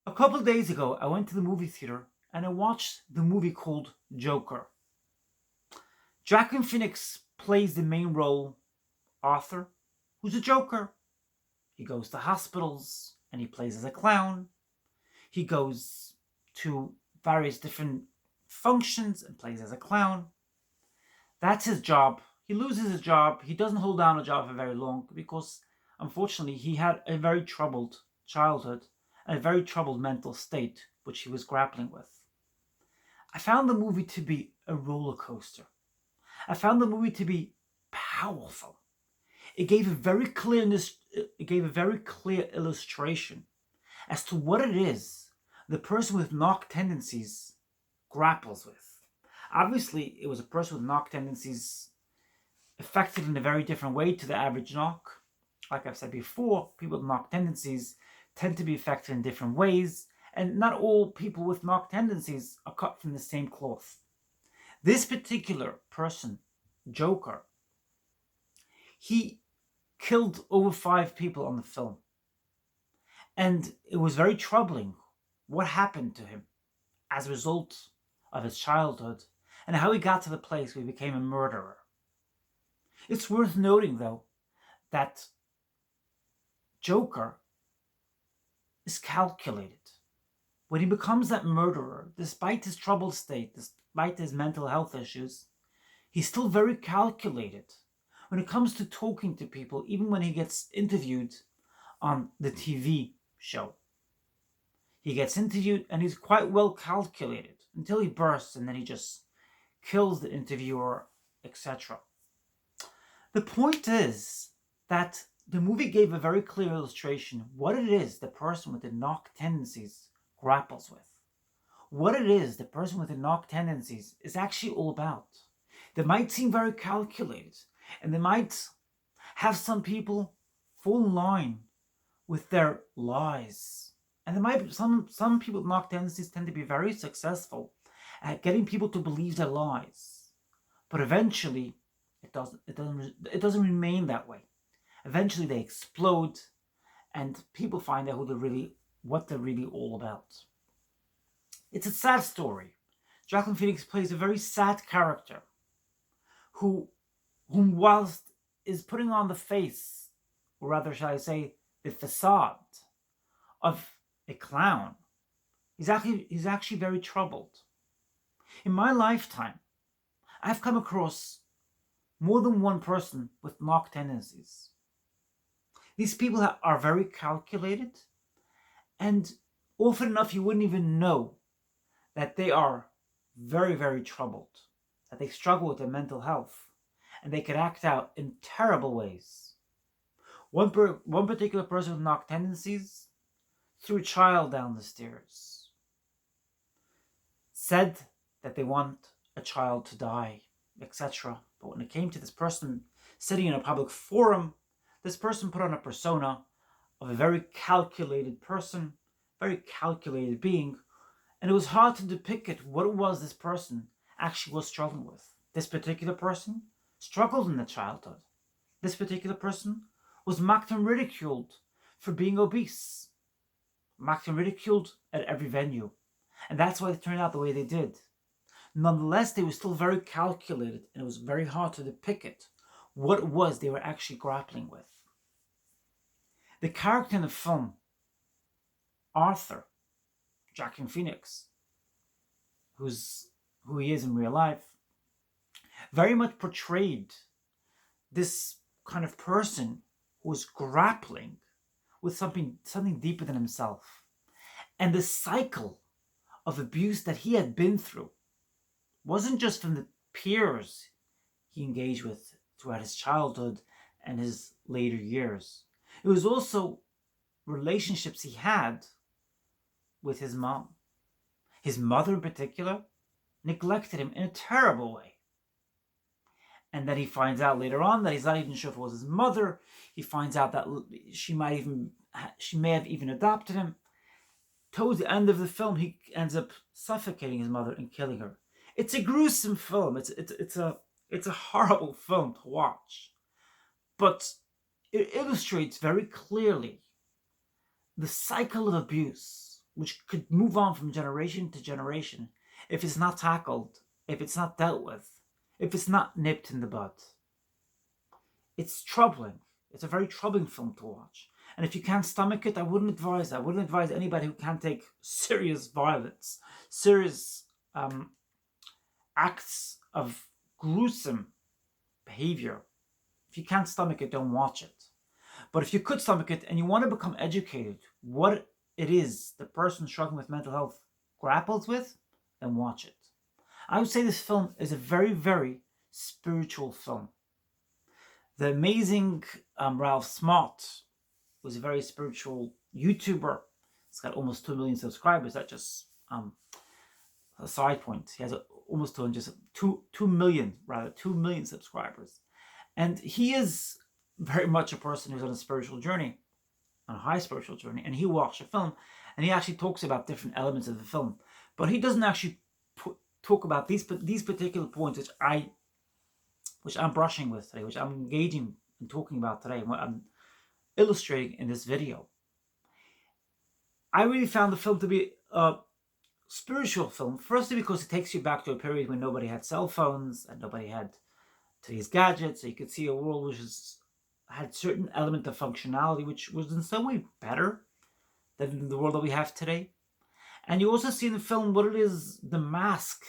A couple of days ago, I went to the movie theater and I watched the movie called Joker. Jackuin Phoenix plays the main role, Arthur, who's a joker. He goes to hospitals and he plays as a clown. He goes to various different functions and plays as a clown. That's his job. He loses his job. He doesn't hold down a job for very long because, unfortunately, he had a very troubled childhood and a very troubled mental state, which he was grappling with. I found the movie to be a roller coaster. I found the movie to be powerful. It gave a very clear illustration as to what it is the person with narc tendencies grapples with. Obviously, it was a person with narc tendencies affected in a very different way to the average narc. Like I've said before, people with narc tendencies tend to be affected in different ways, and not all people with narc tendencies are cut from the same cloth. This particular person, Joker, he killed over 5 people on the film. And it was very troubling what happened to him as a result of his childhood and how he got to the place where he became a murderer. It's worth noting, though, that Joker is calculated. When he becomes that murderer, despite his troubled state, despite his mental health issues, he's still very calculated when it comes to talking to people, even when he gets interviewed on the TV show. He gets interviewed and he's quite well calculated until he bursts and then he just kills the interviewer, etc. The point is that the movie gave a very clear illustration of what it is the person with the narc tendencies grapples with. What it is the person with the narc tendencies is actually all about. They might seem very calculated, and they might have some people fall in line with their lies. And there might be some people with narc tendencies tend to be very successful at getting people to believe their lies. But eventually it doesn't remain that way. Eventually they explode and people find out what they're really all about. It's a sad story. Jacqueline Phoenix plays a very sad character whom whilst is putting on the face, or rather shall I say, the facade of a clown, he's actually very troubled. In my lifetime, I've come across more than one person with narc tendencies. These people are very calculated, and often enough you wouldn't even know that they are very, very troubled, that they struggle with their mental health, and they could act out in terrible ways. One particular person with narc tendencies threw a child down the stairs, said that they want a child to die, etc. But when it came to this person sitting in a public forum, this person put on a persona of a very calculated person, very calculated being, and it was hard to depict what it was this person actually was struggling with. This particular person struggled in their childhood. This particular person was mocked and ridiculed for being obese, mocked and ridiculed at every venue. And that's why they turned out the way they did. Nonetheless, they were still very calculated, and it was very hard to depict what it was they were actually grappling with. The character in the film, Arthur, Jacqueline Phoenix, who he is in real life, very much portrayed this kind of person who was grappling with something deeper than himself. And the cycle of abuse that he had been through wasn't just from the peers he engaged with throughout his childhood and his later years. It was also relationships he had with his mom. His mother in particular neglected him in a terrible way. And then he finds out later on that he's not even sure if it was his mother. He finds out that she may have even adopted him. Towards the end of the film, he ends up suffocating his mother and killing her. It's a gruesome film. It's a horrible film to watch. But it illustrates very clearly the cycle of abuse which could move on from generation to generation if it's not tackled, if it's not dealt with, if it's not nipped in the bud. It's troubling. It's a very troubling film to watch. And if you can't stomach it, I wouldn't advise that. I wouldn't advise anybody who can't take serious violence, serious acts of gruesome behavior. If you can't stomach it, don't watch it. But if you could stomach it and you want to become educated, what it is the person struggling with mental health grapples with, then watch it. I would say this film is a very, very spiritual film. The amazing Ralph Smart was a very spiritual YouTuber. He's got almost 2 million subscribers. That's just a side point. He has almost 2 million subscribers. And he is very much a person who's on a spiritual journey, on a high spiritual journey. And he watched the film and he actually talks about different elements of the film. But he doesn't actually talk about these particular points which I'm brushing with today, which I'm engaging and talking about today, and what I'm illustrating in this video. I really found the film to be a spiritual film, firstly because it takes you back to a period when nobody had cell phones and nobody had today's gadgets, so you could see a world which had certain element of functionality which was in some way better than the world that we have today. And you also see in the film what it is, the mask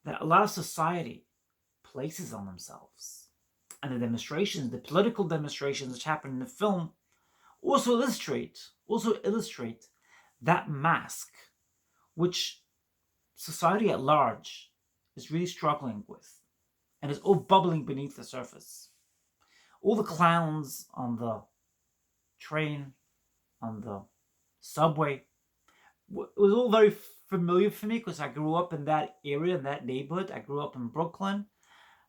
that a lot of society places on themselves. And the demonstrations, the political demonstrations which happen in the film also illustrate that mask which society at large is really struggling with and is all bubbling beneath the surface. All the clowns on the train, on the subway, it was all very familiar for me because I grew up in that area, in that neighborhood. I grew up in Brooklyn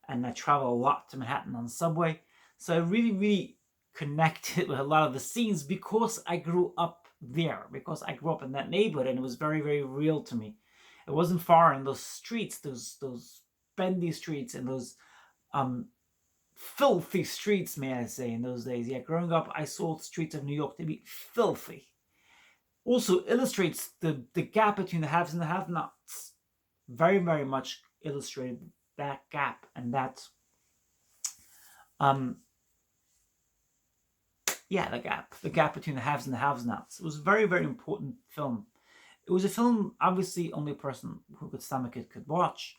and I travel a lot to Manhattan on the subway. So I really, really connected with a lot of the scenes because I grew up there, because I grew up in that neighborhood, and it was very, very real to me. It wasn't far in those streets, those bendy streets and those filthy streets, may I say, in those days. Yeah, growing up, I saw the streets of New York to be filthy. Also illustrates the gap between the haves and the have-nots. Very, very much illustrated that gap and that the gap between the haves and the have-nots. It was a very, very important film. It was a film obviously only a person who could stomach it could watch,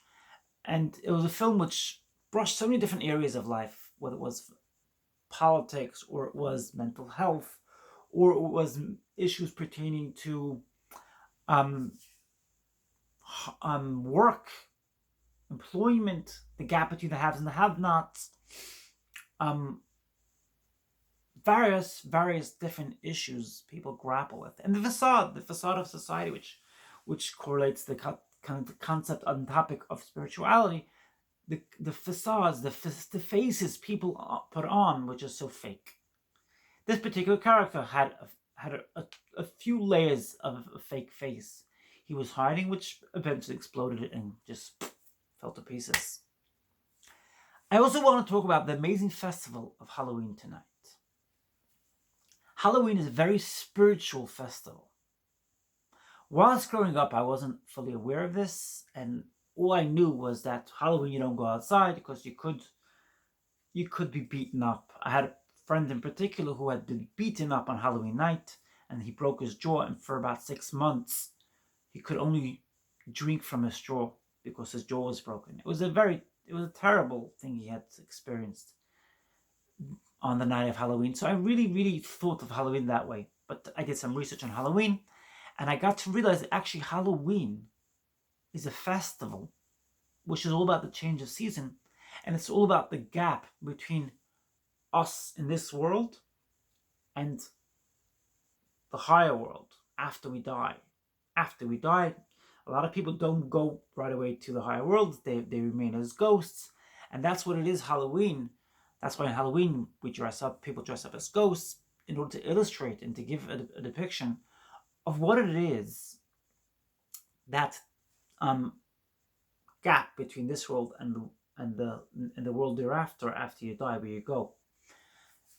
and it was a film which brushed so many different areas of life, whether it was politics or it was mental health or it was issues pertaining to work, employment, the gap between the haves and the have-nots, various different issues people grapple with, and the facade of society, which correlates the kind of concept and topic of spirituality, the facades, the faces people put on, which is so fake. This particular character had a few layers of a fake face he was hiding, which eventually exploded and just fell to pieces. I also want to talk about the amazing festival of Halloween tonight. Halloween is a very spiritual festival. Whilst growing up, I wasn't fully aware of this, and all I knew was that Halloween you don't go outside because you could be beaten up. I had a friend in particular who had been beaten up on Halloween night, and he broke his jaw, and for about 6 months he could only drink from a straw because his jaw was broken. It was a terrible thing he had experienced on the night of Halloween. So I really, really thought of Halloween that way. But I did some research on Halloween, and I got to realize that actually Halloween is a festival which is all about the change of season, and it's all about the gap between us in this world and the higher world after we die. After we die, a lot of people don't go right away to the higher world. They remain as ghosts, and that's what it is, Halloween. That's why in Halloween people dress up as ghosts in order to illustrate and to give a depiction of what it is, that gap between this world and the world thereafter, after you die, where you go.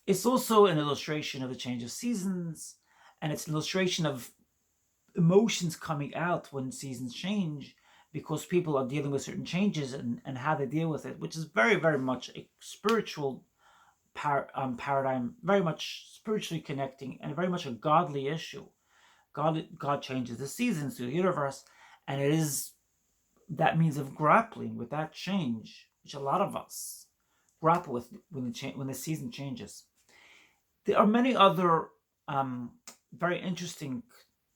It's also an illustration of the change of seasons, and it's an illustration of emotions coming out when seasons change, because people are dealing with certain changes and how they deal with it, which is very, very much a spiritual paradigm, very much spiritually connecting, and very much a godly issue. God changes the seasons through the universe, and it is that means of grappling with that change, which a lot of us grapple with when the season changes. There are many other very interesting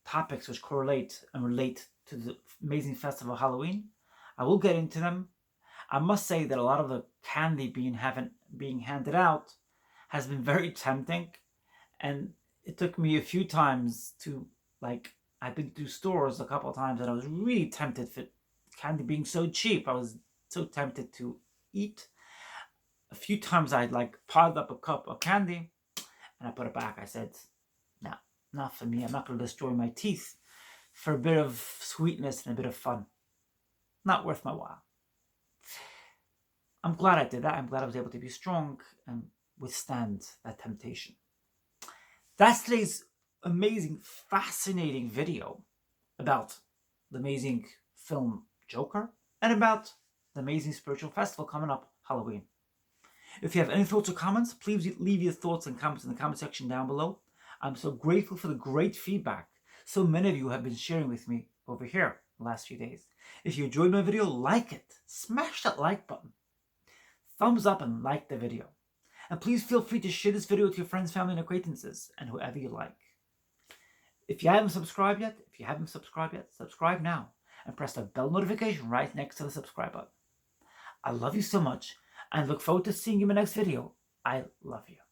topics which correlate and relate to the amazing festival of Halloween. I will get into them. I must say that a lot of the candy being handed out has been very tempting, and it took me a few times to, like, I've been through stores a couple of times and I was really tempted for candy being so cheap. I was so tempted to eat. A few times I piled up a cup of candy and I put it back. I said, no, not for me. I'm not going to destroy my teeth for a bit of sweetness and a bit of fun. Not worth my while. I'm glad I did that. I'm glad I was able to be strong and withstand that temptation. That's today's amazing, fascinating video about the amazing film Joker and about the amazing spiritual festival coming up, Halloween. If you have any thoughts or comments, please leave your thoughts and comments in the comment section down below. I'm so grateful for the great feedback so many of you have been sharing with me over here the last few days. If you enjoyed my video, like it. Smash that like button. Thumbs up and like the video. And please feel free to share this video with your friends, family, and acquaintances, and whoever you like. If you haven't subscribed yet, subscribe now and press the bell notification right next to the subscribe button. I love you so much and look forward to seeing you in my next video. I love you.